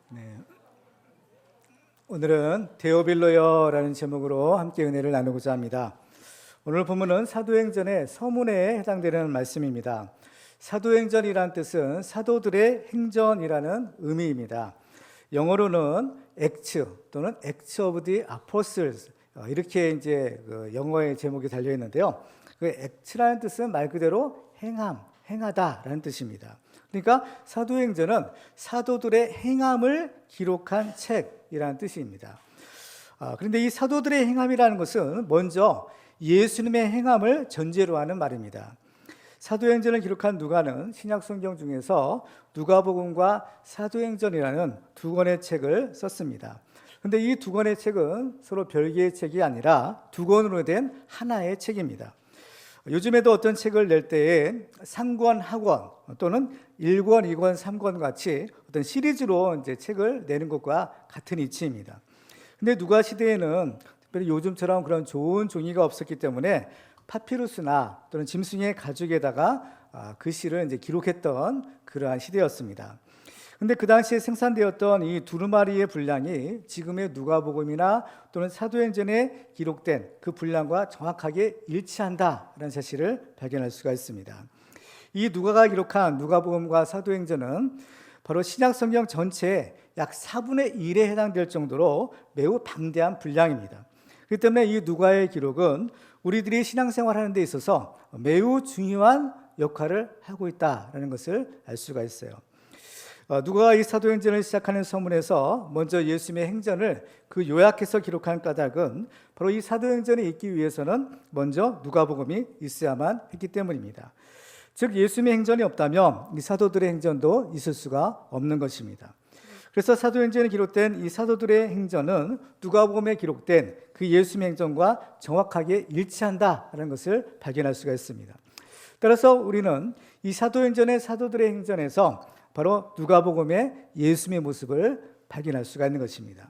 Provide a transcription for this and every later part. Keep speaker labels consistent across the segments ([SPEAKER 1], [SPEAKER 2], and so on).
[SPEAKER 1] 네, 오늘은 데오빌로여라는 제목으로 함께 은혜를 나누고자 합니다. 오늘 본문은 사도행전의 서문에 해당되는 말씀입니다. 사도행전이란 뜻은 사도들의 행전이라는 의미입니다. 영어로는 Acts 또는 Acts of the Apostles 이렇게 이제 영어의 제목이 달려 있는데요. 그 Acts라는 뜻은 말 그대로 행함, 행하다라는 뜻입니다. 그러니까 사도행전은 사도들의 행함을 기록한 책이라는 뜻입니다. 그런데 이 사도들의 행함이라는 것은 먼저 예수님의 행함을 전제로 하는 말입니다. 사도행전을 기록한 누가는 신약성경 중에서 누가복음과 사도행전이라는 두 권의 책을 썼습니다. 그런데 이 두 권의 책은 서로 별개의 책이 아니라 두 권으로 된 하나의 책입니다. 요즘에도 어떤 책을 낼 때에 상권, 하권 또는 1권, 2권, 3권 같이 어떤 시리즈로 이제 책을 내는 것과 같은 이치입니다. 근데 누가 시대에는 특별히 요즘처럼 그런 좋은 종이가 없었기 때문에 파피루스나 또는 짐승의 가죽에다가 글씨를 이제 기록했던 그러한 시대였습니다. 근데 그 당시에 생산되었던 이 두루마리의 분량이 지금의 누가복음이나 또는 사도행전에 기록된 그 분량과 정확하게 일치한다라는 사실을 발견할 수가 있습니다. 이 누가가 기록한 누가복음과 사도행전은 바로 신약성경 전체의 약 4분의 1에 해당될 정도로 매우 방대한 분량입니다. 그렇기 때문에 이 누가의 기록은 우리들이 신앙생활하는 데 있어서 매우 중요한 역할을 하고 있다는 것을 알 수가 있어요. 누가가 이 사도행전을 시작하는 서문에서 먼저 예수님의 행전을 그 요약해서 기록한 까닭은 바로 이 사도행전에 있기 위해서는 먼저 누가복음이 있어야만 했기 때문입니다. 즉 예수님의 행전이 없다면 이 사도들의 행전도 있을 수가 없는 것입니다. 그래서 사도행전에 기록된 이 사도들의 행전은 누가복음에 기록된 그 예수님의 행전과 정확하게 일치한다는 것을 발견할 수가 있습니다. 따라서 우리는 이 사도행전의 사도들의 행전에서 바로 누가복음의 예수님의 모습을 발견할 수가 있는 것입니다.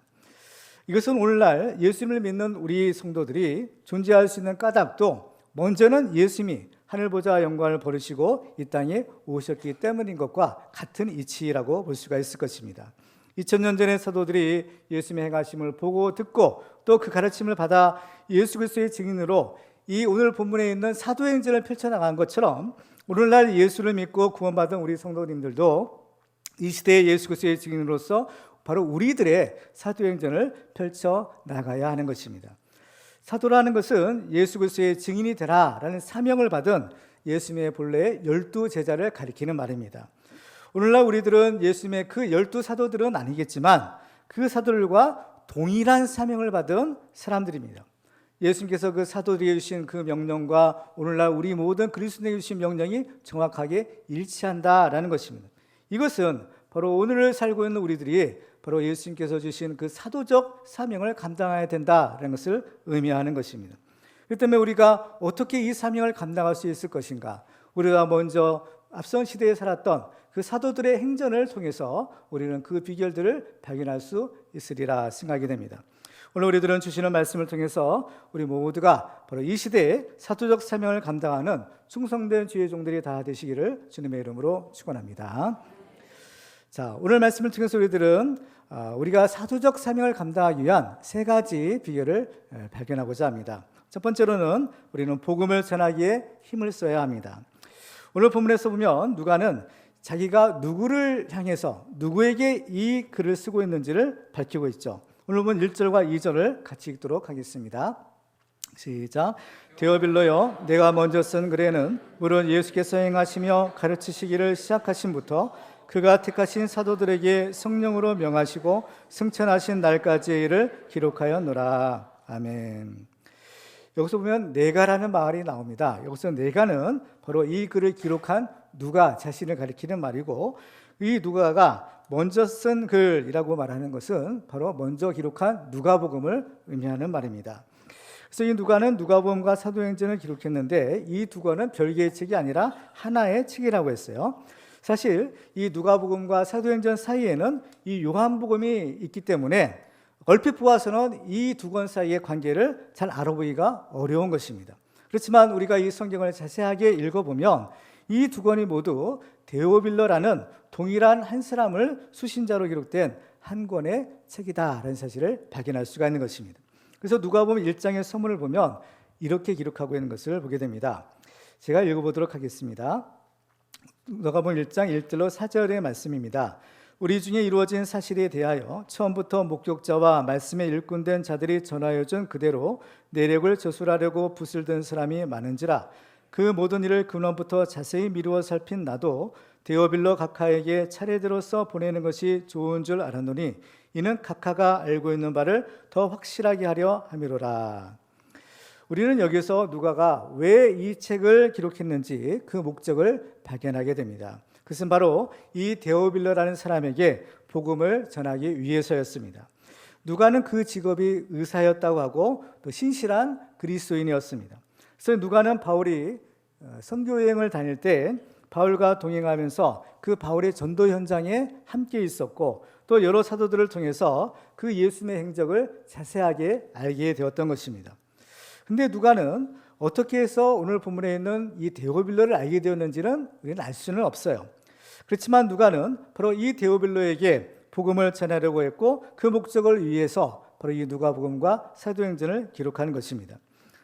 [SPEAKER 1] 이것은 오늘날 예수님을 믿는 우리 성도들이 존재할 수 있는 까닭도 먼저는 예수님이 하늘 보좌 영광을 버리시고 이 땅에 오셨기 때문인 것과 같은 이치라고 볼 수가 있을 것입니다. 2000년 전의 사도들이 예수님의 행하심을 보고 듣고 또 그 가르침을 받아 예수 그리스도의 증인으로 이 오늘 본문에 있는 사도행전을 펼쳐나간 것처럼 오늘날 예수를 믿고 구원받은 우리 성도님들도 이 시대의 예수 그리스도의 증인으로서 바로 우리들의 사도행전을 펼쳐나가야 하는 것입니다. 사도라는 것은 예수 그리스도의 증인이 되라라는 사명을 받은 예수님의 본래의 12제자를 가리키는 말입니다. 오늘날 우리들은 예수님의 그 12사도들은 아니겠지만 그 사도들과 동일한 사명을 받은 사람들입니다. 예수님께서 그 사도들에게 주신 그 명령과 오늘날 우리 모든 그리스도인에게 주신 명령이 정확하게 일치한다라는 것입니다. 이것은 바로 오늘을 살고 있는 우리들이 바로 예수님께서 주신 그 사도적 사명을 감당해야 된다는 것을 의미하는 것입니다. 그렇기 때문에 우리가 어떻게 이 사명을 감당할 수 있을 것인가? 우리가 먼저 앞선 시대에 살았던 그 사도들의 행전을 통해서 우리는 그 비결들을 발견할 수 있으리라 생각이 됩니다. 오늘 우리들은 주시는 말씀을 통해서 우리 모두가 바로 이 시대에 사도적 사명을 감당하는 충성된 주의 종들이 다 되시기를 주님의 이름으로 축원합니다. 자, 오늘 말씀을 통해서 우리들은 우리가 사도적 사명을 감당하기 위한 세 가지 비결을 발견하고자 합니다. 첫 번째로는 우리는 복음을 전하기에 힘을 써야 합니다. 오늘 본문에서 보면 누가는 자기가 누구를 향해서 누구에게 이 글을 쓰고 있는지를 밝히고 있죠. 오늘 보면 1절과 2절을 같이 읽도록 하겠습니다. 시작. 데오빌로여, 내가 먼저 쓴 글에는 물론 예수께서 행하시며 가르치시기를 시작하심부터 그가 택하신 사도들에게 성령으로 명하시고 승천하신 날까지의 일을 기록하였노라. 아멘. 여기서 보면 네가라는 말이 나옵니다. 여기서 네가는 바로 이 글을 기록한 누가 자신을 가리키는 말이고, 이 누가가 먼저 쓴 글이라고 말하는 것은 바로 먼저 기록한 누가복음을 의미하는 말입니다. 그래서 이 누가는 누가복음과 사도행전을 기록했는데 이 두 권은 별개의 책이 아니라 하나의 책이라고 했어요. 사실 이 누가복음과 사도행전 사이에는 이 요한복음이 있기 때문에 얼핏 보아서는 이 두 권 사이의 관계를 잘 알아보기가 어려운 것입니다. 그렇지만 우리가 이 성경을 자세하게 읽어보면 이 두 권이 모두 데오빌로라는 동일한 한 사람을 수신자로 기록된 한 권의 책이다라는 사실을 발견할 수가 있는 것입니다. 그래서 누가복음 1장의 서문을 보면 이렇게 기록하고 있는 것을 보게 됩니다. 제가 읽어보도록 하겠습니다. 누가복음 1장 1절로 4절의 말씀입니다. 우리 중에 이루어진 사실에 대하여 처음부터 목격자와 말씀에 일꾼된 자들이 전하여 준 그대로 내력을 저술하려고 붓을 든 사람이 많은지라. 그 모든 일을 근원부터 자세히 미루어 살핀 나도 데오빌로 각하에게 차례대로 써 보내는 것이 좋은 줄 알았노니 이는 각하가 알고 있는 바를 더 확실하게 하려 함이로라. 우리는 여기서 누가가 왜 이 책을 기록했는지 그 목적을 발견하게 됩니다. 그것은 바로 이 데오빌로라는 사람에게 복음을 전하기 위해서였습니다. 누가는 그 직업이 의사였다고 하고 또 신실한 그리스도인이었습니다. 그래서 누가는 바울이 선교 여행을 다닐 때 바울과 동행하면서 그 바울의 전도 현장에 함께 있었고 또 여러 사도들을 통해서 그 예수님의 행적을 자세하게 알게 되었던 것입니다. 근데 누가는 어떻게 해서 오늘 본문에 있는 이 데오빌로를 알게 되었는지는 우리는 알 수는 없어요. 그렇지만 누가는 바로 이 데오빌로에게 복음을 전하려고 했고 그 목적을 위해서 바로 이 누가복음과 사도행전을 기록하는 것입니다.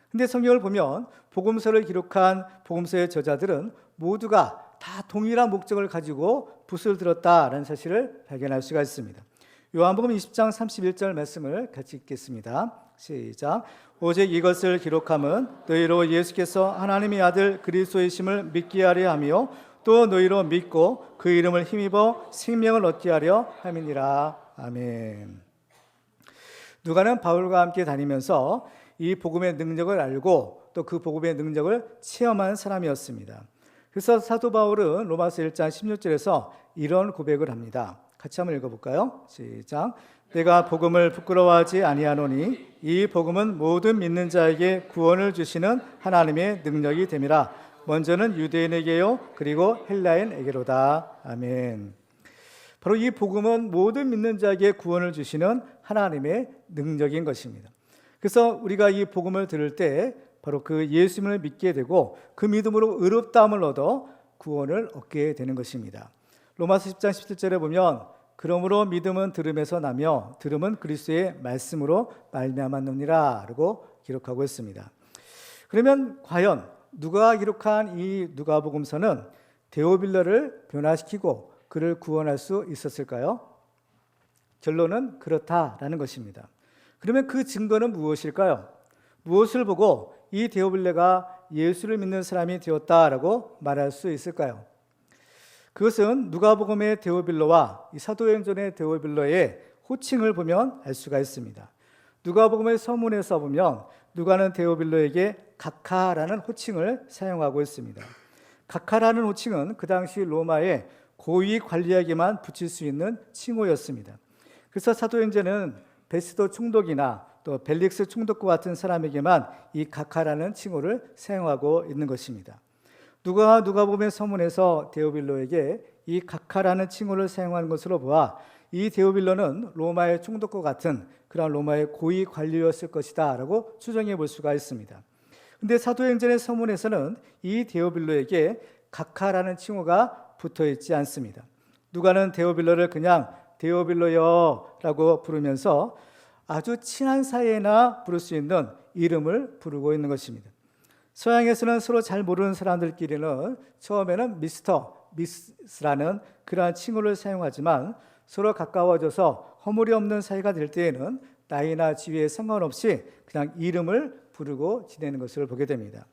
[SPEAKER 1] 근데 성경을 보면 복음서를 기록한 복음서의 저자들은 모두가 다 동일한 목적을 가지고 붓을 들었다라는 사실을 발견할 수가 있습니다. 요한복음 20장 31절 말씀을 같이 읽겠습니다. 시작. 오직 이것을 기록함은 너희로 예수께서 하나님의 아들 그리스도이심을 믿게 하려 하며 또 너희로 믿고 그 이름을 힘입어 생명을 얻게 하려 함이니라. 아멘. 누가는 바울과 함께 다니면서 이 복음의 능력을 알고 또 그 복음의 능력을 체험한 사람이었습니다. 그래서 사도 바울은 로마서 1장 16절에서 이런 고백을 합니다. 같이 한번 읽어볼까요? 시작. 내가 복음을 부끄러워하지 아니하노니 이 복음은 모든 믿는 자에게 구원을 주시는 하나님의 능력이 됨이라. 먼저는 유대인에게요 그리고 헬라인에게로다. 아멘. 바로 이 복음은 모든 믿는 자에게 구원을 주시는 하나님의 능력인 것입니다. 그래서 우리가 이 복음을 들을 때 바로 그 예수님을 믿게 되고 그 믿음으로 의롭다함을 얻어 구원을 얻게 되는 것입니다. 로마서 10장 17절에 보면 그러므로 믿음은 들음에서 나며 들음은 그리스도의 말씀으로 말미암았느니라 라고 기록하고 있습니다. 그러면 과연 누가가 기록한 이 누가복음서는 데오빌로를 변화시키고 그를 구원할 수 있었을까요? 결론은 그렇다라는 것입니다. 그러면 그 증거는 무엇일까요? 무엇을 보고 이 데오빌로가 예수를 믿는 사람이 되었다라고 말할 수 있을까요? 그것은 누가복음의 데오빌로와 이 사도행전의 데오빌로의 호칭을 보면 알 수가 있습니다. 누가복음의 서문에서 보면 누가는 데오빌로에게 각하라는 호칭을 사용하고 있습니다. 각하라는 호칭은 그 당시 로마의 고위 관리에게만 붙일 수 있는 칭호였습니다. 그래서 사도행전은 베스도 총독이나 또 벨릭스 총독과 같은 사람에게만 이 각하라는 칭호를 사용하고 있는 것입니다. 누가복음의 서문에서 데오빌로에게 이 각하라는 칭호를 사용하는 것으로 보아 이 데오빌로는 로마의 총독과 같은 그런 로마의 고위 관리였을 것이다 라고 추정해 볼 수가 있습니다. 그런데 사도행전의 서문에서는 이 데오빌로에게 각하라는 칭호가 붙어 있지 않습니다. 누가는 데오빌로를 그냥 데오빌로여 라고 부르면서 아주 친한 사이에나 부를 수 있는 이름을 부르고 있는 것입니다. 서양에서는 서로 잘 모르는 사람들끼리는 처음에는 미스터, 미스라는 그러한 칭호를 사용하지만 서로 가까워져서 허물이 없는 사이가 될 때에는 나이나 지위에 상관없이 그냥 이름을 부르고 지내는 것을 보게 됩니다.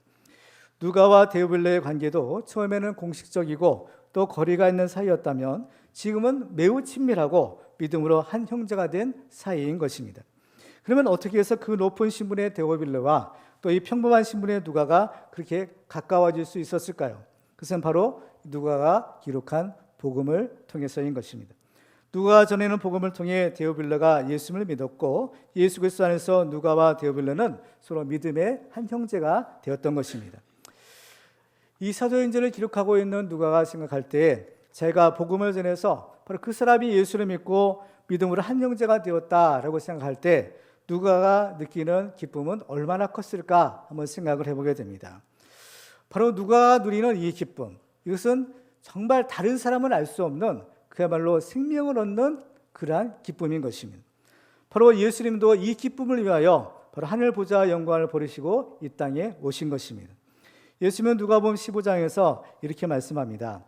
[SPEAKER 1] 누가와 데오빌로의 관계도 처음에는 공식적이고 또 거리가 있는 사이였다면 지금은 매우 친밀하고 믿음으로 한 형제가 된 사이인 것입니다. 그러면 어떻게 해서 그 높은 신분의 데오빌로와 또 이 평범한 신분의 누가가 그렇게 가까워질 수 있었을까요? 그것은 바로 누가가 기록한 복음을 통해서인 것입니다. 누가가 전하는 복음을 통해 데오빌로가 예수를 믿었고 예수 그리스도 안에서 누가와 데오빌로는 서로 믿음의 한 형제가 되었던 것입니다. 이 사도행전을 기록하고 있는 누가가 생각할 때 제가 복음을 전해서 바로 그 사람이 예수를 믿고 믿음으로 한 형제가 되었다라고 생각할 때 누가가 느끼는 기쁨은 얼마나 컸을까 한번 생각을 해보게 됩니다. 바로 누가가 누리는 이 기쁨, 이것은 정말 다른 사람은 알 수 없는 그야말로 생명을 얻는 그러한 기쁨인 것입니다. 바로 예수님도 이 기쁨을 위하여 바로 하늘 보좌 영광을 버리시고 이 땅에 오신 것입니다. 예수님은 누가복음 15장에서 이렇게 말씀합니다.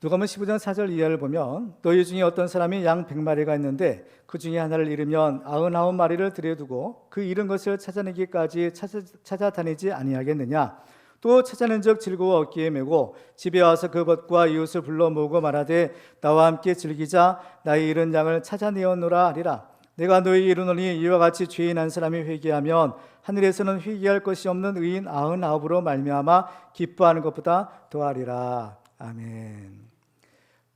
[SPEAKER 1] 누가복음 15장 4절 이하를 보면 너희 중에 어떤 사람이 양 100마리가 있는데 그 중에 하나를 잃으면 99마리를 들여두고 그 잃은 것을 찾아내기까지 찾아다니지 아니하겠느냐. 또 찾아낸즉 즐거워 어깨에 메고 집에 와서 그 벗과 이웃을 불러 모으고 말하되 나와 함께 즐기자. 나의 잃은 양을 찾아내었노라 하리라. 내가 너희 이르노니 이와 같이 죄인 한 사람이 회개하면 하늘에서는 회개할 것이 없는 의인 99으로 말미암아 기뻐하는 것보다 더하리라. 아멘.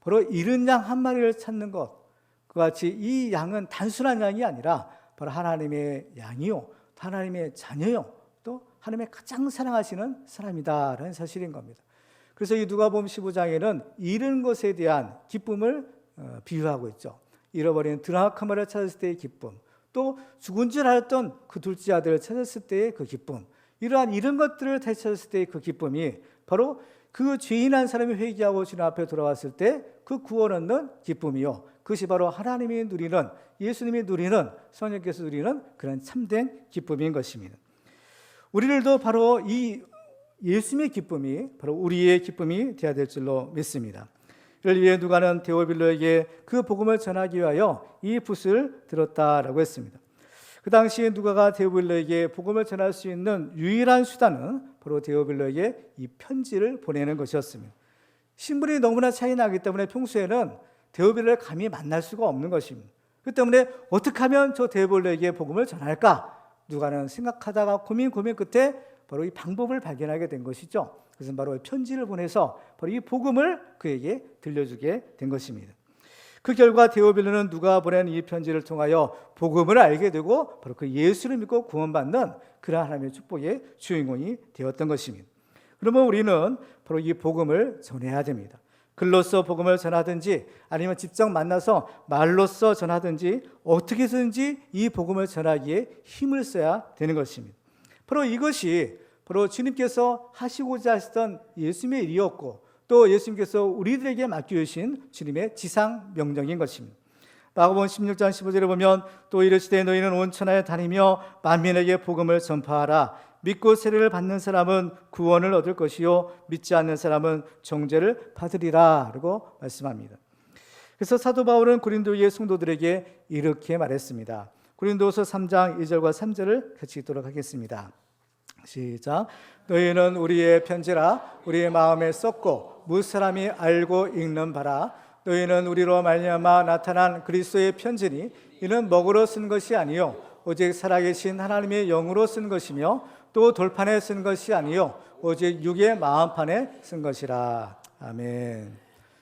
[SPEAKER 1] 바로 잃은 양 한 마리를 찾는 것, 그와 같이 이 양은 단순한 양이 아니라 바로 하나님의 양이요, 하나님의 자녀요, 또 하나님의 가장 사랑하시는 사람이다라는 사실인 겁니다. 그래서 이 누가복음 15장에는 잃은 것에 대한 기쁨을 비유하고 있죠. 잃어버린 드라크마를 찾았을 때의 기쁨, 또 죽은 줄 알았던 그 둘째 아들을 찾았을 때의 그 기쁨, 이러한 잃은 것들을 다시 찾았을 때의 그 기쁨이 바로 그 죄인 한 사람이 회개하고 주님 앞에 돌아왔을 때 그 구원 얻는 기쁨이요, 그것이 바로 하나님이 누리는, 예수님이 누리는, 성령께서 누리는 그런 참된 기쁨인 것입니다. 우리들도 바로 이 예수님의 기쁨이 바로 우리의 기쁨이 되어야 될 줄로 믿습니다. 이를 위해 누가는 데오빌로에게 그 복음을 전하기 위하여 이 붓을 들었다라고 했습니다. 그 당시에 누가가 데오빌로에게 복음을 전할 수 있는 유일한 수단은 바로 데오빌로에게 이 편지를 보내는 것이었습니다. 신분이 너무나 차이 나기 때문에 평소에는 데오빌로를 감히 만날 수가 없는 것입니다. 그 때문에 어떻게 하면 저 데오빌로에게 복음을 전할까? 누가는 생각하다가 고민 끝에 바로 이 방법을 발견하게 된 것이죠. 그것은 바로 편지를 보내서 바로 이 복음을 그에게 들려주게 된 것입니다. 그 결과 데오빌로는 누가 보낸 이 편지를 통하여 복음을 알게 되고 바로 그 예수를 믿고 구원받는 그러한 하나님의 축복의 주인공이 되었던 것입니다. 그러면 우리는 바로 이 복음을 전해야 됩니다. 글로써 복음을 전하든지 아니면 직접 만나서 말로써 전하든지 어떻게 해서든지 이 복음을 전하기에 힘을 써야 되는 것입니다. 바로 이것이 바로 주님께서 하시고자 하시던 예수님의 일이었고 또 예수님께서 우리들에게 맡겨주신 주님의 지상 명령인 것입니다. 마가복음 16장 15절에 보면 또 이르시되 너희는 온 천하에 다니며 만민에게 복음을 전파하라. 믿고 세례를 받는 사람은 구원을 얻을 것이요 믿지 않는 사람은 정죄를 받으리라 라고 말씀합니다. 그래서 사도 바울은 고린도의 성도들에게 이렇게 말했습니다. 고린도서 3장 2절과 3절을 같이 읽도록 하겠습니다. 시작. 너희는 우리의 편지라 우리의 마음에 썼고 무사람이 알고 읽는 바라. 너희는 우리로 말미암아 나타난 그리스도의 편지니 이는 먹으로 쓴 것이 아니요 오직 살아계신 하나님의 영으로 쓴 것이며 또 돌판에 쓴 것이 아니요 오직 육의 마음판에 쓴 것이라. 아멘.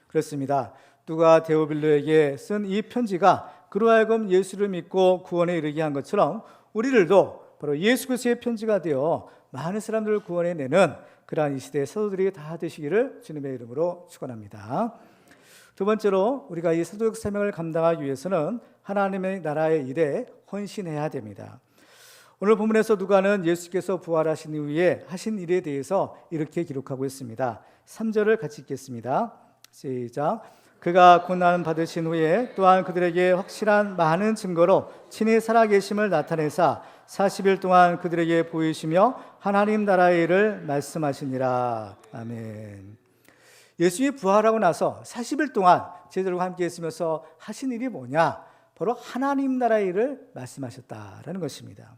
[SPEAKER 1] 그렇습니다. 누가 데오빌로에게 쓴 이 편지가 그로 하여금 예수를 믿고 구원에 이르게 한 것처럼 우리들도 바로 예수 그리스도의 편지가 되어 많은 사람들을 구원해내는 그러한 이 시대의 사도들이 다 되시기를 주님의 이름으로 축원합니다. 두 번째로 우리가 이 사도적 사명을 감당하기 위해서는 하나님의 나라의 일에 헌신해야 됩니다. 오늘 본문에서 누가는 예수께서 부활하신 이후에 하신 일에 대해서 이렇게 기록하고 있습니다. 3절을 같이 읽겠습니다. 시작. 그가 고난 받으신 후에 또한 그들에게 확실한 많은 증거로 친히 살아계심을 나타내사 40일 동안 그들에게 보이시며 하나님 나라의 일을 말씀하시니라. 아멘. 예수님이 부활하고 나서 40일 동안 제자들과 함께 있으면서 하신 일이 뭐냐? 바로 하나님 나라의 일을 말씀하셨다라는 것입니다.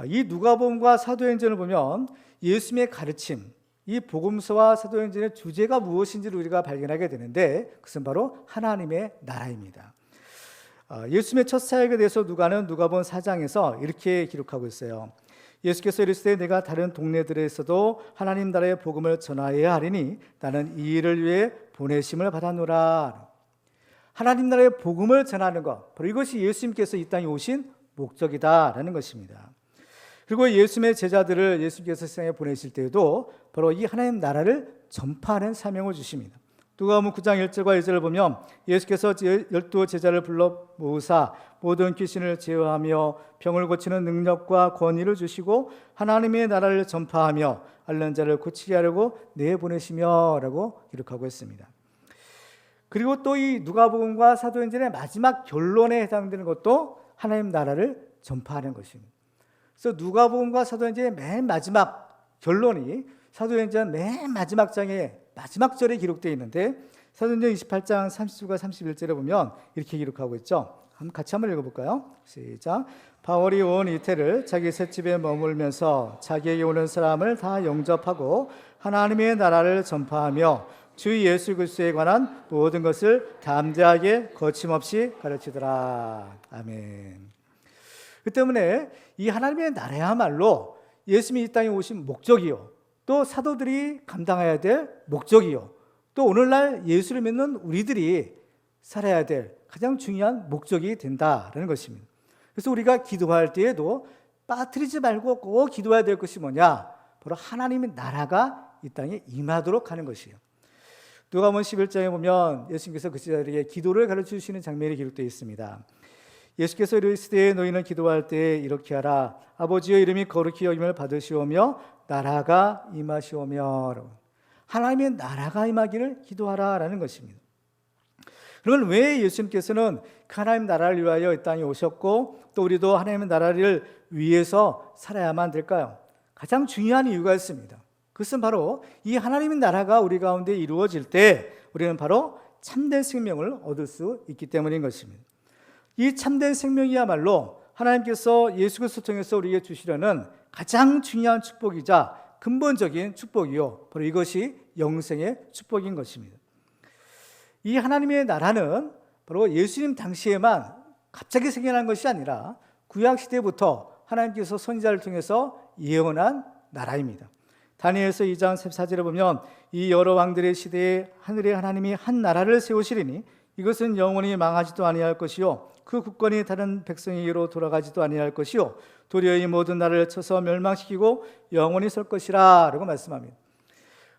[SPEAKER 1] 이 누가복음과 사도행전을 보면 예수님의 가르침, 이 복음서와 사도행전의 주제가 무엇인지를 우리가 발견하게 되는데 그것은 바로 하나님의 나라입니다. 예수님의 첫 사역에 대해서 누가는 누가복음 4장에서 이렇게 기록하고 있어요. 예수께서 이르시되 내가 다른 동네들에서도 하나님 나라의 복음을 전하여야 하리니 나는 이 일을 위해 보내심을 받았노라. 하나님 나라의 복음을 전하는 것, 바로 이것이 예수님께서 이 땅에 오신 목적이다라는 것입니다. 그리고 예수님의 제자들을 예수님께서 세상에 보내실 때에도 바로 이 하나님 나라를 전파하는 사명을 주십니다. 누가복음 9장 1절과 2절을 보면 예수께서 12 제자를 불러 모으사 모든 귀신을 제어하며 병을 고치는 능력과 권위를 주시고 하나님의 나라를 전파하며 앓는 자를 고치게 하려고 내보내시며 라고 기록하고 있습니다. 그리고 또 이 누가복음과 사도행전의 마지막 결론에 해당되는 것도 하나님 나라를 전파하는 것입니다. 그래서 누가복음과 사도행전의 맨 마지막 결론이 사도행전 맨 마지막 장의 마지막 절에 기록되어 있는데, 사도행전 28장 30절과 31절에 보면 이렇게 기록하고 있죠. 같이 한번 읽어볼까요? 시작. 바울이 온 이태를 자기 셋집에 머물면서 자기에게 오는 사람을 다 영접하고 하나님의 나라를 전파하며 주 예수 그리스도에 관한 모든 것을 담대하게 거침없이 가르치더라. 아멘. 그 때문에 이 하나님의 나라야말로 예수님이 이 땅에 오신 목적이요, 또 사도들이 감당해야 될 목적이요, 또 오늘날 예수를 믿는 우리들이 살아야 될 가장 중요한 목적이 된다라는 것입니다. 그래서 우리가 기도할 때에도 빠뜨리지 말고 꼭 기도해야 될 것이 뭐냐? 바로 하나님의 나라가 이 땅에 임하도록 하는 것이에요. 누가복음 11장에 보면 예수님께서 그 제자들에게 기도를 가르쳐 주시는 장면이 기록되어 있습니다. 예수께서 이르시되 너희는 기도할 때 이렇게 하라. 아버지의 이름이 거룩히 여김을 받으시오며 나라가 임하시오며. 하나님의 나라가 임하기를 기도하라라는 것입니다. 그러면 왜 예수님께서는 그 하나님 나라를 위하여 이 땅에 오셨고 또 우리도 하나님의 나라를 위해서 살아야만 될까요? 가장 중요한 이유가 있습니다. 그것은 바로 이 하나님의 나라가 우리 가운데 이루어질 때 우리는 바로 참된 생명을 얻을 수 있기 때문인 것입니다. 이 참된 생명이야말로 하나님께서 예수 그리스도를 통해서 우리에게 주시려는 가장 중요한 축복이자 근본적인 축복이요, 바로 이것이 영생의 축복인 것입니다. 이 하나님의 나라는 바로 예수님 당시에만 갑자기 생겨난 것이 아니라 구약시대부터 하나님께서 선지자를 통해서 예언한 나라입니다. 다니엘서 2장 14절에 보면 이 여러 왕들의 시대에 하늘의 하나님이 한 나라를 세우시리니 이것은 영원히 망하지도 아니할 것이요 그 국권이 다른 백성에게로 돌아가지도 아니할 것이요 도리어 이 모든 나라를 쳐서 멸망시키고 영원히 설 것이라 라고 말씀합니다.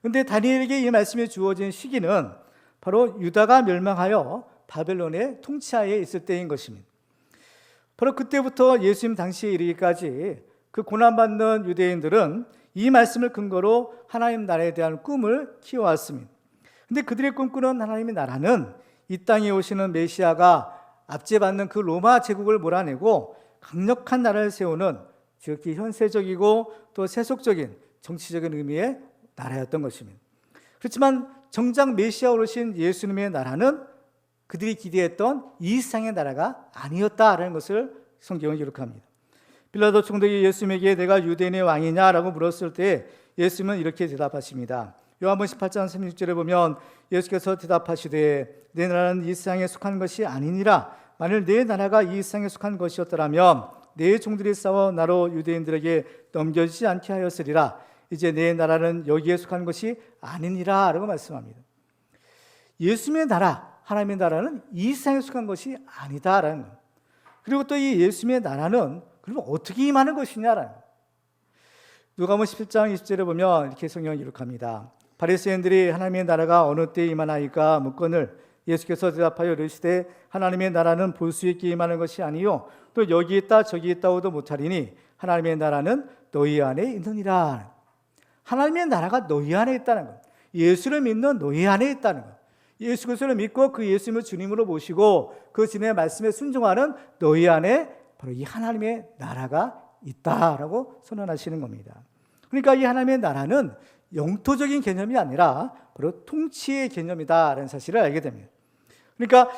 [SPEAKER 1] 그런데 다니엘에게 이 말씀이 주어진 시기는 바로 유다가 멸망하여 바벨론의 통치하에 있을 때인 것입니다. 바로 그때부터 예수님 당시에 이르기까지 그 고난받는 유대인들은 이 말씀을 근거로 하나님 나라에 대한 꿈을 키워왔습니다. 그런데 그들의 꿈꾸는 하나님의 나라는 이 땅에 오시는 메시아가 압제받는 그 로마 제국을 몰아내고 강력한 나라를 세우는 지극히 현세적이고 또 세속적인 정치적인 의미의 나라였던 것입니다. 그렇지만 정작 메시아 오르신 예수님의 나라는 그들이 기대했던 이 세상의 나라가 아니었다라는 것을 성경은 기록합니다. 빌라도 총독이 예수님에게 내가 유대인의 왕이냐라고 물었을 때 예수님은 이렇게 대답하십니다. 요한복음 18장 36절에 보면 예수께서 대답하시되 내 나라는 이 세상에 속한 것이 아니니라. 만일 내 나라가 이 세상에 속한 것이었더라면 내 종들이 싸워 나로 유대인들에게 넘겨지지 않게 하였으리라. 이제 내 나라는 여기에 속한 것이 아니니라 라고 말씀합니다. 예수님의 나라, 하나님의 나라는 이 세상에 속한 것이 아니다라는 것. 그리고 또 이 예수님의 나라는 그러면 어떻게 임하는 것이냐라는 것. 누가복음 17장 20절에 보면 이렇게 성경을 기록합니다. 바리새인들이 하나님의 나라가 어느 때에 임하나이까 묻거늘 예수께서 대답하여 이르시되 하나님의 나라는 볼 수 있게 임하는 것이 아니요 또 여기 있다 저기 있다고도 못하리니 하나님의 나라는 너희 안에 있느니라. 하나님의 나라가 너희 안에 있다는 것, 예수를 믿는 너희 안에 있다는 것, 예수 그리스도를 믿고 그 예수님을 주님으로 모시고 그 주님의 말씀에 순종하는 너희 안에 바로 이 하나님의 나라가 있다라고 선언하시는 겁니다. 그러니까 이 하나님의 나라는 영토적인 개념이 아니라 바로 통치의 개념이다라는 사실을 알게 됩니다. 그러니까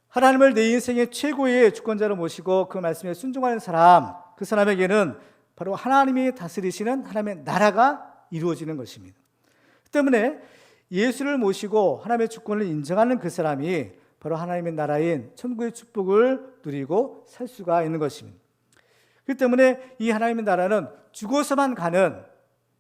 [SPEAKER 1] 하나님을 내 인생의 최고의 주권자로 모시고 그 말씀에 순종하는 사람, 그 사람에게는 바로 하나님이 다스리시는 하나님의 나라가 이루어지는 것입니다. 그 때문에 예수를 모시고 하나님의 주권을 인정하는 그 사람이 바로 하나님의 나라인 천국의 축복을 누리고 살 수가 있는 것입니다. 그렇기 때문에 이 하나님의 나라는 죽어서만 가는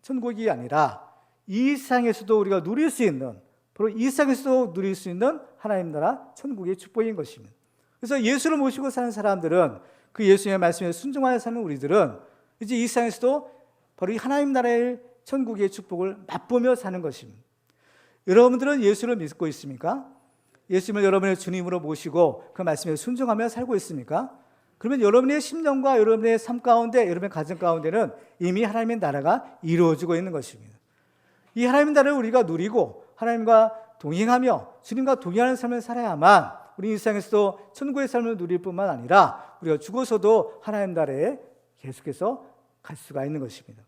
[SPEAKER 1] 천국이 아니라 이 세상에서도 우리가 누릴 수 있는, 바로 이 세상에서도 누릴 수 있는 하나님 나라 천국의 축복인 것입니다. 그래서 예수를 모시고 사는 사람들은, 그 예수의 말씀에 순종하여 사는 우리들은 이제 이 세상에서도 바로 이 하나님 나라의 천국의 축복을 맛보며 사는 것입니다. 여러분들은 예수를 믿고 있습니까? 예수님을 여러분의 주님으로 모시고 그 말씀에 순종하며 살고 있습니까? 그러면 여러분의 심령과 여러분의 삶 가운데, 여러분의 가정 가운데는 이미 하나님의 나라가 이루어지고 있는 것입니다. 이 하나님의 나라를 우리가 누리고 하나님과 동행하며 주님과 동행하는 삶을 살아야만 우리 일상에서도 천국의 삶을 누릴 뿐만 아니라 우리가 죽어서도 하나님 나라에 계속해서 갈 수가 있는 것입니다.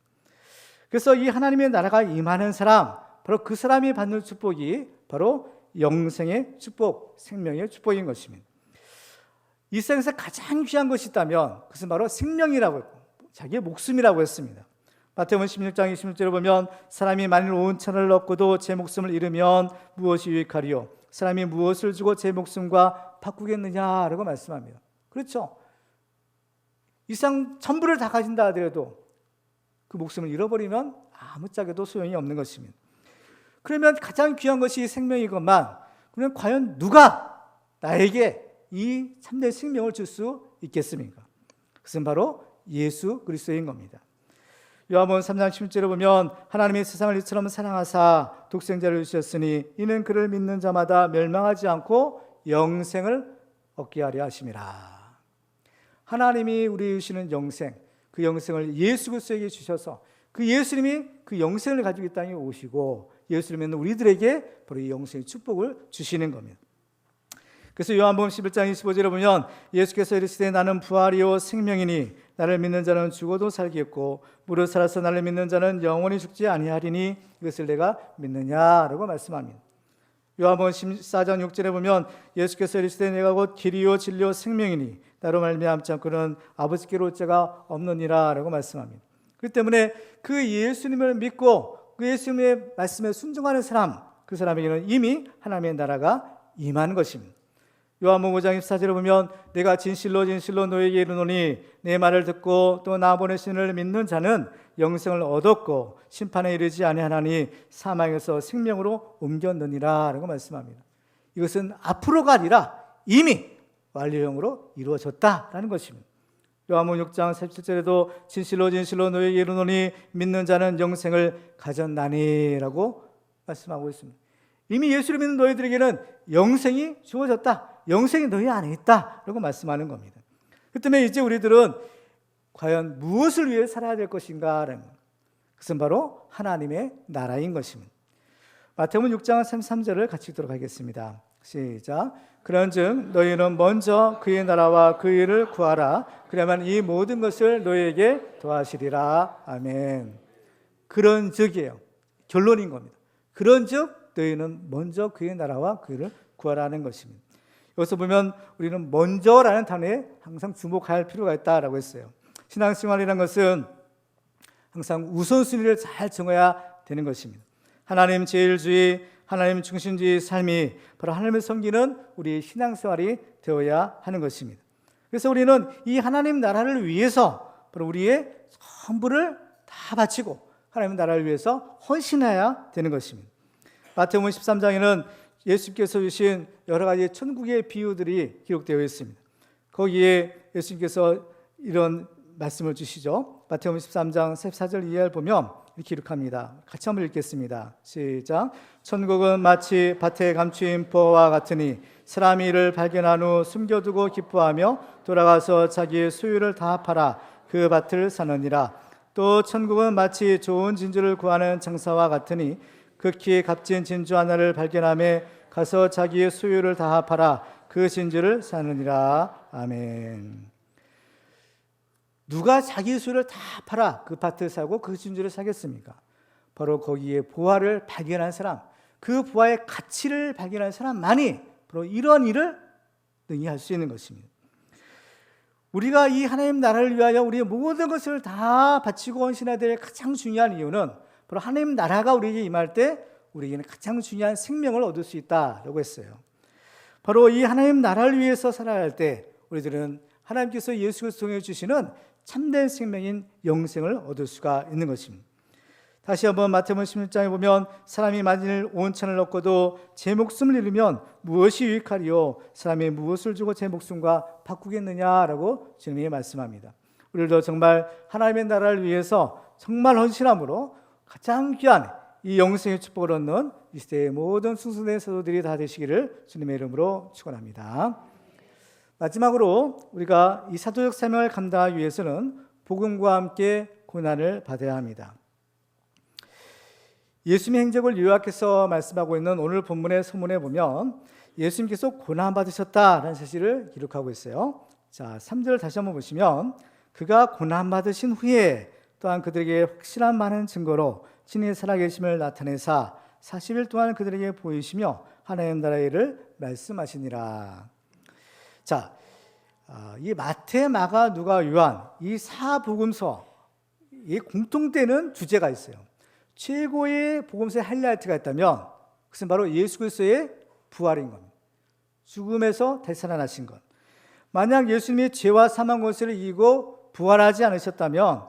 [SPEAKER 1] 그래서 이 하나님의 나라가 임하는 사람, 바로 그 사람이 받는 축복이 바로 영생의 축복, 생명의 축복인 것입니다. 이 세상에서 가장 귀한 것이 있다면 그것은 바로 생명이라고 했고 자기의 목숨이라고 했습니다. 마태복음 16장 26절을 보면 사람이 만일 온 천을 얻고도 제 목숨을 잃으면 무엇이 유익하리요? 사람이 무엇을 주고 제 목숨과 바꾸겠느냐라고 말씀합니다. 그렇죠. 이 세상 전부를 다 가진다 하더라도 그 목숨을 잃어버리면 아무짝에도 소용이 없는 것입니다. 그러면 가장 귀한 것이 생명이건만 그러면 과연 누가 나에게 이 참된 생명을 줄 수 있겠습니까? 그것은 바로 예수 그리스도인 겁니다. 요한복음 3장 16절에 보면 하나님이 세상을 이처럼 사랑하사 독생자를 주셨으니 이는 그를 믿는 자마다 멸망하지 않고 영생을 얻게 하려 하심이라. 하나님이 우리에게 주시는 영생, 그 영생을 예수 그리스도에게 주셔서 그 예수님이 그 영생을 가지고 이 땅에 오시고 예수님은 우리들에게 바로 이 영생의 축복을 주시는 겁니다. 그래서 요한복음 11장 25절에 보면 예수께서 이르시되 나는 부활이요 생명이니 나를 믿는 자는 죽어도 살겠고 무릇 살아서 나를 믿는 자는 영원히 죽지 아니하리니 이것을 내가 믿느냐라고 말씀합니다. 요한복음 14장 6절에 보면 예수께서 이르시되 내가 곧 길이요 진리요 생명이니 나로 말미암지 않고는 아버지께로 올 자가 없느니라라고 말씀합니다. 그렇기 때문에 그 예수님을 믿고 그 예수님의 말씀에 순종하는 사람, 그 사람에게는 이미 하나님의 나라가 임하는 것입니다. 요한복음 5장 24절에 보면 내가 진실로 진실로 너에게 이르노니 내 말을 듣고 또 나 보내신 이를 믿는 자는 영생을 얻었고 심판에 이르지 아니하나니 사망에서 생명으로 옮겼느니라 라고 말씀합니다. 이것은 앞으로가 아니라 이미 완료형으로 이루어졌다라는 것입니다. 요한복음 6장 37절에도 진실로 진실로 너에게 이르노니 믿는 자는 영생을 가졌나니 라고 말씀하고 있습니다. 이미 예수를 믿는 너희들에게는 영생이 주어졌다. 영생이 너희 안에 있다 라고 말씀하는 겁니다. 그 때문에 이제 우리들은 과연 무엇을 위해 살아야 될 것인가 라는 것. 그것은 바로 하나님의 나라인 것입니다. 마태복음 6장 33절을 같이 읽도록 하겠습니다. 시작. 그런즉 너희는 먼저 그의 나라와 그 일을 구하라. 그러면 이 모든 것을 너희에게 더하시리라. 아멘. 그런즉이에요. 결론인 겁니다. 그런즉 너희는 먼저 그의 나라와 그 일을 구하라는 것입니다. 여기서 보면 우리는 먼저라는 단어에 항상 주목할 필요가 있다라고 했어요. 신앙생활이라는 것은 항상 우선순위를 잘 정해야 되는 것입니다. 하나님 제일주의, 하나님 중심주의 삶이 바로 하나님을 섬기는 우리의 신앙생활이 되어야 하는 것입니다. 그래서 우리는 이 하나님 나라를 위해서 바로 우리의 전부를 다 바치고 하나님 나라를 위해서 헌신해야 되는 것입니다. 마태복음 13장에는 예수님께서 주신 여러 가지 천국의 비유들이 기록되어 있습니다. 거기에 예수님께서 이런 말씀을 주시죠. 마태복음 13장 14절 이하를 보면 이렇게 기록합니다. 같이 한번 읽겠습니다. 시작. 천국은 마치 밭에 감추인 보화와 같으니 사람이 이를 발견한 후 숨겨두고 기뻐하며 돌아가서 자기의 소유를 다 팔아 그 밭을 사느니라. 또 천국은 마치 좋은 진주를 구하는 장사와 같으니 극히 값진 진주 하나를 발견하며 가서 자기의 소유를 다 팔아 그 진주를 사느니라. 아멘. 누가 자기 소유를 다 팔아 그 밭을 사고 그 진주를 사겠습니까? 바로 거기에 보화를 발견한 사람, 그 보화의 가치를 발견한 사람만이 바로 이런 일을 능히 할 수 있는 것입니다. 우리가 이 하나님 나라를 위하여 우리의 모든 것을 다 바치고 헌신해야 될 가장 중요한 이유는 바로 하나님 나라가 우리에게 임할 때 우리에게는 가장 중요한 생명을 얻을 수 있다라고 했어요. 바로 이 하나님 나라를 위해서 살아야 할 때 우리들은 하나님께서 예수 그리스도를 통해 주시는 참된 생명인 영생을 얻을 수가 있는 것입니다. 다시 한번 마태복음 16장에 보면 사람이 만일 온 천을 얻고도 제 목숨을 잃으면 무엇이 유익하리요? 사람이 무엇을 주고 제 목숨과 바꾸겠느냐라고 주님이 말씀합니다. 우리도 정말 하나님의 나라를 위해서 정말 헌신함으로 가장 귀한 이 영생의 축복을 얻는 이 시대의 모든 순수된 사도들이 다 되시기를 주님의 이름으로 축원합니다. 마지막으로 우리가 이 사도적 사명을 감당하기 위해서는 복음과 함께 고난을 받아야 합니다. 예수님의 행적을 요약해서 말씀하고 있는 오늘 본문의 서문에 보면 예수님께서 고난받으셨다라는 사실을 기록하고 있어요. 자, 3절 다시 한번 보시면 그가 고난받으신 후에 또한 그들에게 확실한 많은 증거로 친히 살아계심을 나타내사 40일 동안 그들에게 보이시며 하나님 나라의 일을 말씀하시니라. 자, 이 마태, 마가, 누가, 요한 이 사복음서 이 공통되는 주제가 있어요. 최고의 복음서의 하이라이트가 있다면 그것은 바로 예수 그리스도의 부활인 겁니다. 죽음에서 되살아나신 것. 만약 예수님이 죄와 사망 권세를 이기고 부활하지 않으셨다면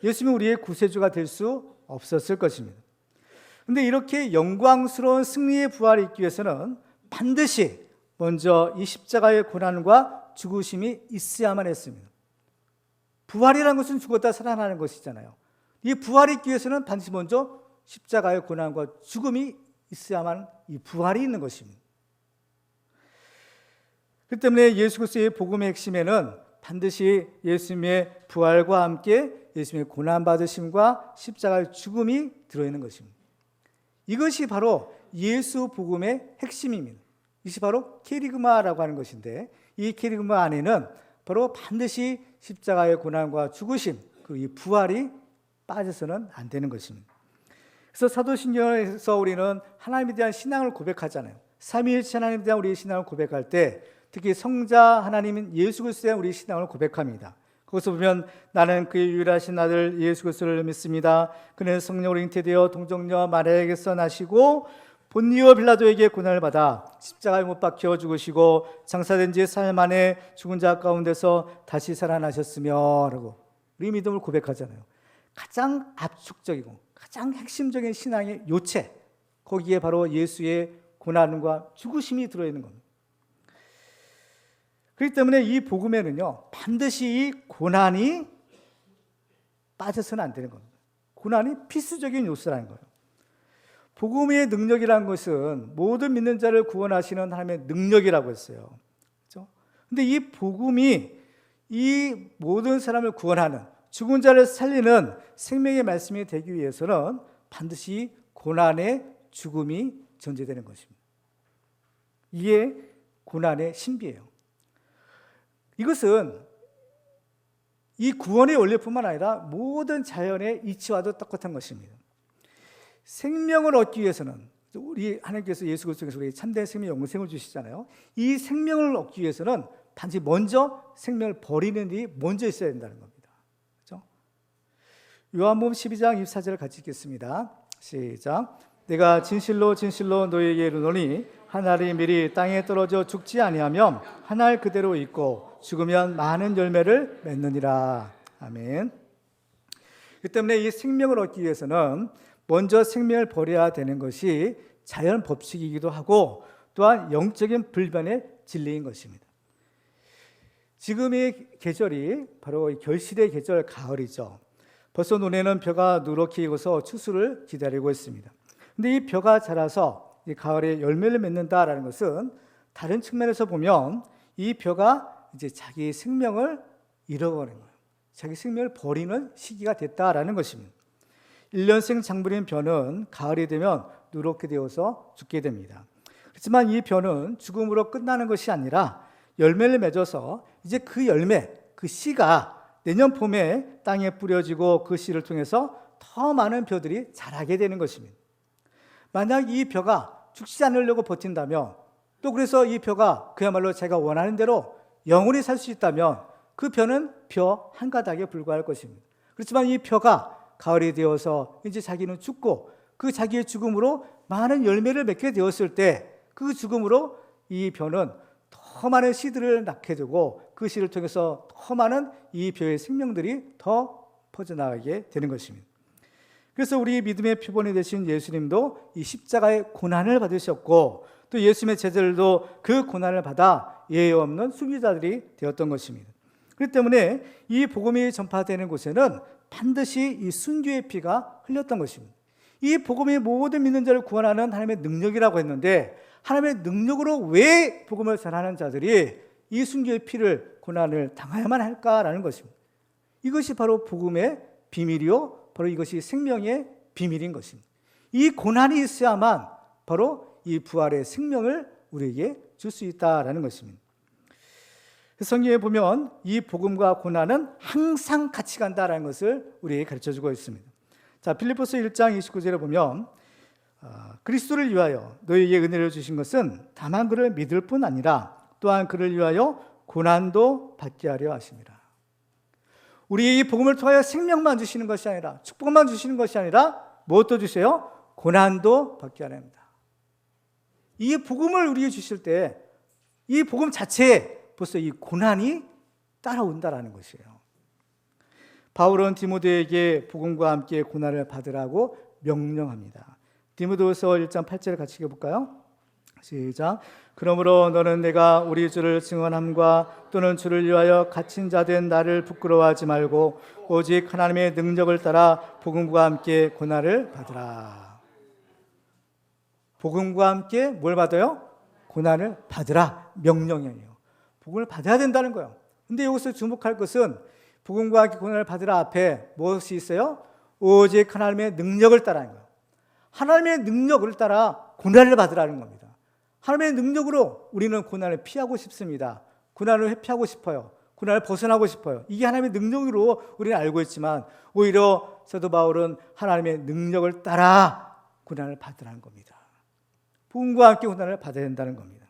[SPEAKER 1] 예수님은 우리의 구세주가 될 수 없었을 것입니다. 그런데 이렇게 영광스러운 승리의 부활을 있기 위해서는 반드시 먼저 이 십자가의 고난과 죽으심이 있어야만 했습니다. 부활이라는 것은 죽었다 살아나는 것이잖아요. 이 부활이 있기 위해서는 반드시 먼저 십자가의 고난과 죽음이 있어야만 이 부활이 있는 것입니다. 그렇기 때문에 예수 그리스도의 복음의 핵심에는 반드시 예수님의 부활과 함께 예수님의 고난받으심과 십자가의 죽음이 들어있는 것입니다. 이것이 바로 예수 복음의 핵심입니다. 이것이 바로 케리그마라고 하는 것인데 이 케리그마 안에는 바로 반드시 십자가의 고난과 죽으심 그리고 이 부활이 빠져서는 안 되는 것입니다. 그래서 사도신경에서 우리는 하나님에 대한 신앙을 고백하잖아요. 삼위일체 하나님에 대한 우리의 신앙을 고백할 때 특히 성자 하나님인 예수 그리스도에 대한 우리의 신앙을 고백합니다. 거기서 보면 나는 그의 유일하신 아들 예수 그리스도를 믿습니다. 그는 성령으로 잉태되어 동정녀 마리아에게서 나시고 본디오 빌라도에게 고난을 받아 십자가에 못 박혀 죽으시고 장사된 지 사흘 만에 죽은 자 가운데서 다시 살아나셨으며 라고 우리 믿음을 고백하잖아요. 가장 압축적이고 가장 핵심적인 신앙의 요체 거기에 바로 예수의 고난과 죽으심이 들어있는 겁니다. 그렇기 때문에 이 복음에는요 반드시 이 고난이 빠져서는 안 되는 겁니다. 고난이 필수적인 요소라는 거예요. 복음의 능력이라는 것은 모든 믿는 자를 구원하시는 하나님의 능력이라고 했어요. 그렇죠? 근데 이 복음이 이 모든 사람을 구원하는 죽은 자를 살리는 생명의 말씀이 되기 위해서는 반드시 고난의 죽음이 전제되는 것입니다. 이게 고난의 신비예요. 이것은 이 구원의 원리뿐만 아니라 모든 자연의 이치와도 똑같은 것입니다. 생명을 얻기 위해서는 우리 하나님께서 예수 그리스도에서 우리 참된 생명 영생을 주시잖아요. 이 생명을 얻기 위해서는 단지 먼저 생명을 버리는 일이 먼저 있어야 된다는 겁니다. 그렇죠? 요한복음 12장 24절을 같이 읽겠습니다. 시작. 내가 진실로 진실로 너희에게 이르노니 한 알이 미리 땅에 떨어져 죽지 아니하면 한 알 그대로 있고 죽으면 많은 열매를 맺느니라. 아멘. 그 때문에 이 생명을 얻기 위해서는 먼저 생명을 버려야 되는 것이 자연 법칙이기도 하고 또한 영적인 불변의 진리인 것입니다. 지금의 계절이 바로 결실의 계절 가을이죠. 벌써 논에는 벼가 누렇게 익어서 추수를 기다리고 있습니다. 근데 이 벼가 자라서 이 가을에 열매를 맺는다라는 것은 다른 측면에서 보면 이 벼가 이제 자기 생명을 잃어버린 거예요. 자기 생명을 버리는 시기가 됐다라는 것입니다. 1년생 장물인 벼는 가을이 되면 누렇게 되어서 죽게 됩니다. 그렇지만 이 벼는 죽음으로 끝나는 것이 아니라 열매를 맺어서 이제 그 열매, 그 씨가 내년 봄에 땅에 뿌려지고 그 씨를 통해서 더 많은 벼들이 자라게 되는 것입니다. 만약 이 벼가 죽지 않으려고 버틴다면 또 그래서 이 벼가 그야말로 제가 원하는 대로 영원히 살 수 있다면 그 벼는 벼 한 가닥에 불과할 것입니다. 그렇지만 이 벼가 가을이 되어서 이제 자기는 죽고 그 자기의 죽음으로 많은 열매를 맺게 되었을 때 그 죽음으로 이 벼는 더 많은 씨들을 낳게 되고 그 씨를 통해서 더 많은 이 벼의 생명들이 더 퍼져나가게 되는 것입니다. 그래서 우리 믿음의 표본이 되신 예수님도 이 십자가의 고난을 받으셨고 또 예수님의 제자들도 그 고난을 받아 예외 없는 순교자들이 되었던 것입니다. 그렇기 때문에 이 복음이 전파되는 곳에는 반드시 이 순교의 피가 흘렸던 것입니다. 이 복음이 모든 믿는 자를 구원하는 하나님의 능력이라고 했는데 하나님의 능력으로 왜 복음을 전하는 자들이 이 순교의 피를 고난을 당해야만 할까라는 것입니다. 이것이 바로 복음의 비밀이요 바로 이것이 생명의 비밀인 것입니다. 이 고난이 있어야만 바로 이 부활의 생명을 우리에게 줄 수 있다라는 것입니다. 성경에 보면 이 복음과 고난은 항상 같이 간다라는 것을 우리에게 가르쳐주고 있습니다. 자, 빌립보서 1장 29절에 보면 그리스도를 위하여 너희에게 은혜를 주신 것은 다만 그를 믿을 뿐 아니라 또한 그를 위하여 고난도 받게 하려 하심이라. 우리 이 복음을 통하여 생명만 주시는 것이 아니라, 축복만 주시는 것이 아니라 무엇도 주세요? 고난도 받게 하려 합니다. 이 복음을 우리에게 주실 때 이 복음 자체에 벌써 이 고난이 따라온다라는 것이에요. 바울은 디모데에게 복음과 함께 고난을 받으라고 명령합니다. 디모데후서 1장 8절을 같이 읽어볼까요? 시작. 그러므로 너는 내가 우리 주를 증언함과 또는 주를 위하여 갇힌 자 된 나를 부끄러워하지 말고 오직 하나님의 능력을 따라 복음과 함께 고난을 받으라. 복음과 함께 뭘 받아요? 고난을 받으라. 명령이에요. 복음을 받아야 된다는 거예요. 근데 여기서 주목할 것은 복음과 함께 고난을 받으라 앞에 무엇이 있어요? 오직 하나님의 능력을 따라는 거예요. 하나님의 능력을 따라 고난을 받으라는 겁니다. 하나님의 능력으로 우리는 고난을 피하고 싶습니다. 고난을 회피하고 싶어요. 고난을 벗어나고 싶어요. 이게 하나님의 능력으로 우리는 알고 있지만 오히려 사도 바울은 하나님의 능력을 따라 고난을 받으라는 겁니다. 복음과 함께 고난을 받아야 된다는 겁니다.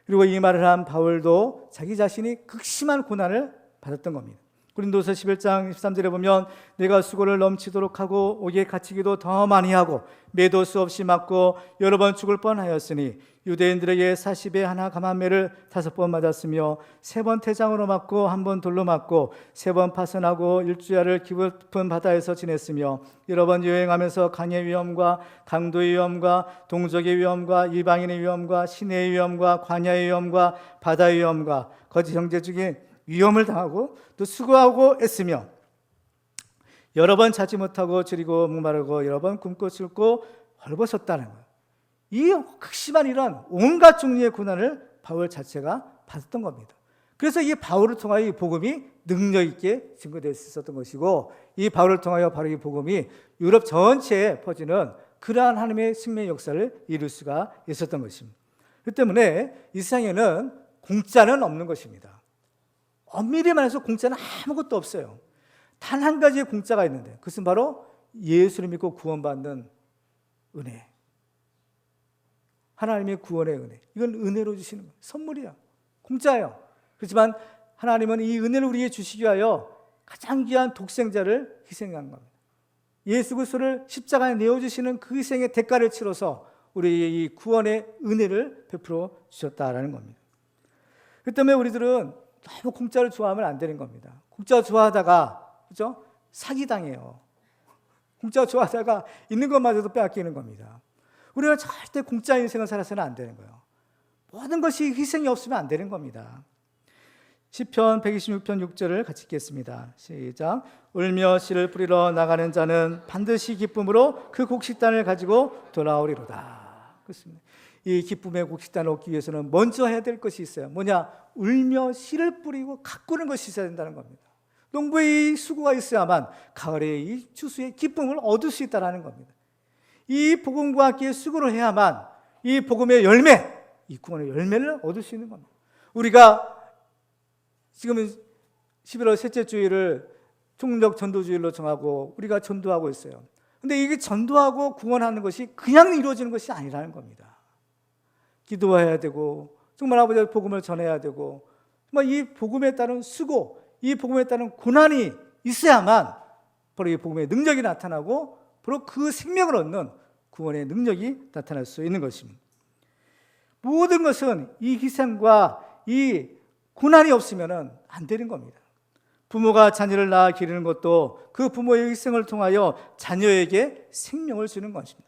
[SPEAKER 1] 그리고 이 말을 한 바울도 자기 자신이 극심한 고난을 받았던 겁니다. 고린도서 11장 13절에 보면 내가 수고를 넘치도록 하고 옥에 갇히기도 더 많이 하고 매도 수없이 맞고 여러 번 죽을 뻔하였으니 유대인들에게 40에 하나 감한매를 5번 맞았으며 3번 태장으로 맞고 1번 돌로 맞고 3번 파선하고 일주야를 깊은 바다에서 지냈으며 여러 번 여행하면서 강의 위험과 강도의 위험과 동족의 위험과 이방인의 위험과 시내의 위험과 광야의 위험과 바다의 위험과 거짓 형제 중에 위험을 당하고 또 수고하고 애쓰며 여러 번 자지 못하고 줄이고 목마르고 여러 번 굶고 sul고 헐벗었다는 거예요. 이 극심한 이런 온갖 종류의 고난을 바울 자체가 받았던 겁니다. 그래서 이 바울을 통하여 이 복음이 능력 있게 증거될 수 있었던 것이고 이 바울을 통하여 바로 이 복음이 유럽 전체에 퍼지는 그러한 하나님의 생명의 역사를 이룰 수가 있었던 것입니다. 그 때문에 이 세상에는 공짜는 없는 것입니다. 엄밀히 말해서 공짜는 아무것도 없어요. 단 한 가지의 공짜가 있는데 그것은 바로 예수를 믿고 구원받는 은혜. 하나님의 구원의 은혜. 이건 은혜로 주시는 거예요. 선물이야. 공짜예요. 그렇지만 하나님은 이 은혜를 우리에게 주시기 위하여 가장 귀한 독생자를 희생한 겁니다. 예수 그리스도를 십자가에 내어주시는 그 희생의 대가를 치러서 우리에게 이 구원의 은혜를 베풀어 주셨다라는 겁니다. 그 때문에 우리들은 너무 공짜를 좋아하면 안 되는 겁니다. 공짜 좋아하다가 그죠? 사기당해요. 공짜 좋아하다가 있는 것마저도 빼앗기는 겁니다. 우리가 절대 공짜 인생을 살아서는 안 되는 거예요. 모든 것이 희생이 없으면 안 되는 겁니다. 시편 126편 6절을 같이 읽겠습니다. 시작. 울며 씨를 뿌리러 나가는 자는 반드시 기쁨으로 그 곡식단을 가지고 돌아오리로다. 그렇습니다. 이 기쁨의 곡식단을 얻기 위해서는 먼저 해야 될 것이 있어요. 뭐냐? 울며 씨를 뿌리고 가꾸는 것이 있어야 된다는 겁니다. 농부의 이 수고가 있어야만 가을의 이 추수의 기쁨을 얻을 수 있다는 겁니다. 이 복음과 함께 수고를 해야만 이 복음의 열매, 이 구원의 열매를 얻을 수 있는 겁니다. 우리가 지금은 11월 셋째 주일을 총력 전도주일로 정하고 우리가 전도하고 있어요. 그런데 이게 전도하고 구원하는 것이 그냥 이루어지는 것이 아니라는 겁니다. 기도해야 되고 정말 아버지의 복음을 전해야 되고 정말 이 복음에 따른 수고, 이 복음에 따른 고난이 있어야만 바로 이 복음의 능력이 나타나고 바로 그 생명을 얻는 구원의 능력이 나타날 수 있는 것입니다. 모든 것은 이 희생과 이 고난이 없으면 안 되는 겁니다. 부모가 자녀를 낳아 기르는 것도 그 부모의 희생을 통하여 자녀에게 생명을 주는 것입니다.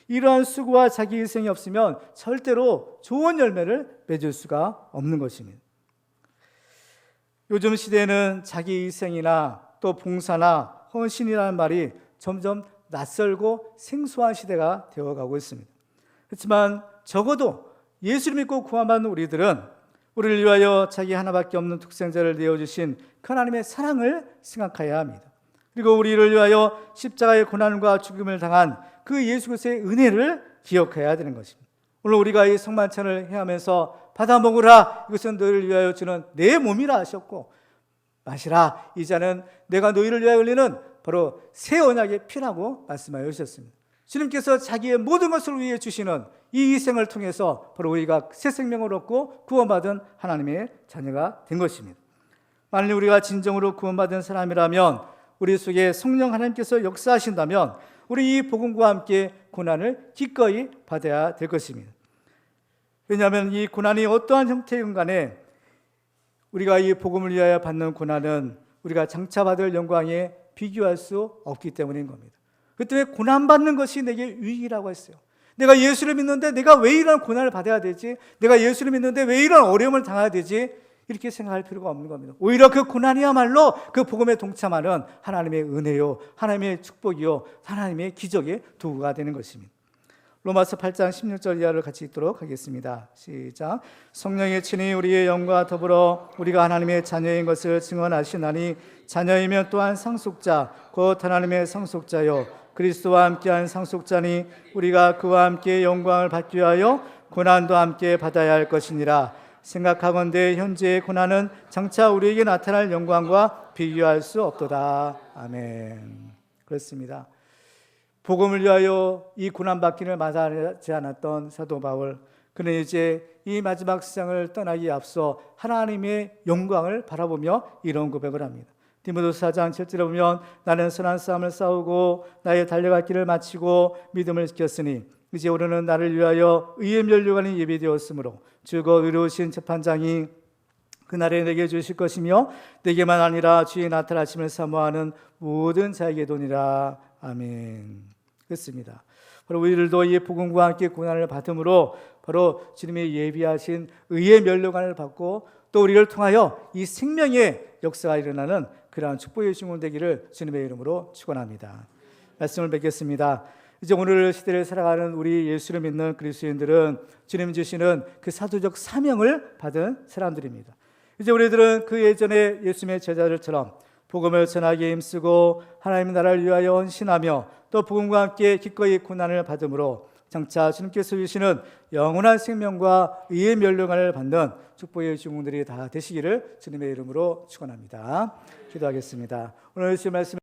[SPEAKER 1] 이러한 수고와 자기 희생이 없으면 절대로 좋은 열매를 맺을 수가 없는 것입니다. 요즘 시대에는 자기 희생이나 또 봉사나 헌신이라는 말이 점점 낯설고 생소한 시대가 되어가고 있습니다. 그렇지만 적어도 예수를 믿고 구원받는 우리들은 우리를 위하여 자기 하나밖에 없는 독생자를 내어주신 그 하나님의 사랑을 생각해야 합니다. 그리고 우리를 위하여 십자가의 고난과 죽음을 당한 그 예수 그리스도의 은혜를 기억해야 되는 것입니다. 오늘 우리가 이 성만찬을 해하면서 받아 먹으라, 이것은 너희를 위하여 주는 내 몸이라 하셨고, 마시라, 이 잔은 내가 너희를 위하여 흘리는 바로 새 언약의 피라고 말씀하여 주셨습니다. 주님께서 자기의 모든 것을 위해 주시는 이 희생을 통해서 바로 우리가 새 생명을 얻고 구원받은 하나님의 자녀가 된 것입니다. 만일 우리가 진정으로 구원받은 사람이라면, 우리 속에 성령 하나님께서 역사하신다면 우리 이 복음과 함께 고난을 기꺼이 받아야 될 것입니다. 왜냐하면 이 고난이 어떠한 형태이건 간에 우리가 이 복음을 위하여 받는 고난은 우리가 장차 받을 영광에 비교할 수 없기 때문인 겁니다. 그 때문에 고난받는 것이 내게 유익이라고 했어요. 내가 예수를 믿는데 내가 왜 이런 고난을 받아야 되지? 내가 예수를 믿는데 왜 이런 어려움을 당해야 되지? 이렇게 생각할 필요가 없는 겁니다. 오히려 그 고난이야말로 그 복음에 동참하는 하나님의 은혜요, 하나님의 축복이요, 하나님의 기적의 도구가 되는 것입니다. 로마서 8장 16절 이하를 같이 읽도록 하겠습니다. 시작. 성령이 친히 우리의 영과 더불어 우리가 하나님의 자녀인 것을 증언하시나니, 자녀이면 또한 상속자 곧 하나님의 상속자요 그리스도와 함께한 상속자니, 우리가 그와 함께 영광을 받기 위하여 고난도 함께 받아야 할 것이니라. 생각하건대 현재의 고난은 장차 우리에게 나타날 영광과 비교할 수 없도다. 아멘. 그렇습니다. 복음을 위하여 이 고난받기를 마다하지 않았던 사도 바울, 그는 이제 이 마지막 세상을 떠나기에 앞서 하나님의 영광을 바라보며 이런 고백을 합니다. 디모데후서 4장 7절에 보면, 나는 선한 싸움을 싸우고 나의 달려갈 길을 마치고 믿음을 지켰으니 이제 오르는 나를 위하여 의의 면류관이 예비되었으므로 주고 의로우신 재판장이 그날에 내게 주실 것이며 내게만 아니라 주의 나타나심을 사모하는 모든 자에게 도니라. 아멘. 그렇습니다. 바로 우리들도 이 복음과 함께 고난을 받음으로 바로 주님의 예비하신 의의 면류관을 받고 또 우리를 통하여 이 생명의 역사가 일어나는 그러한 축복의 증언 되기를 주님의 이름으로 축원합니다. 말씀을 뵙겠습니다. 이제 오늘 시대를 살아가는 우리 예수를 믿는 그리스도인들은 주님 주시는 그 사도적 사명을 받은 사람들입니다. 이제 우리들은 그 예전에 예수님의 제자들처럼 복음을 전하기에 힘쓰고 하나님의 나라를 위하여 헌신하며 또 복음과 함께 기꺼이 고난을 받음으로 장차 주님께서 주시는 영원한 생명과 의의 면류관을 받는 축복의 주공들이 다 되시기를 주님의 이름으로 축원합니다. 기도하겠습니다. 오늘 주신 말씀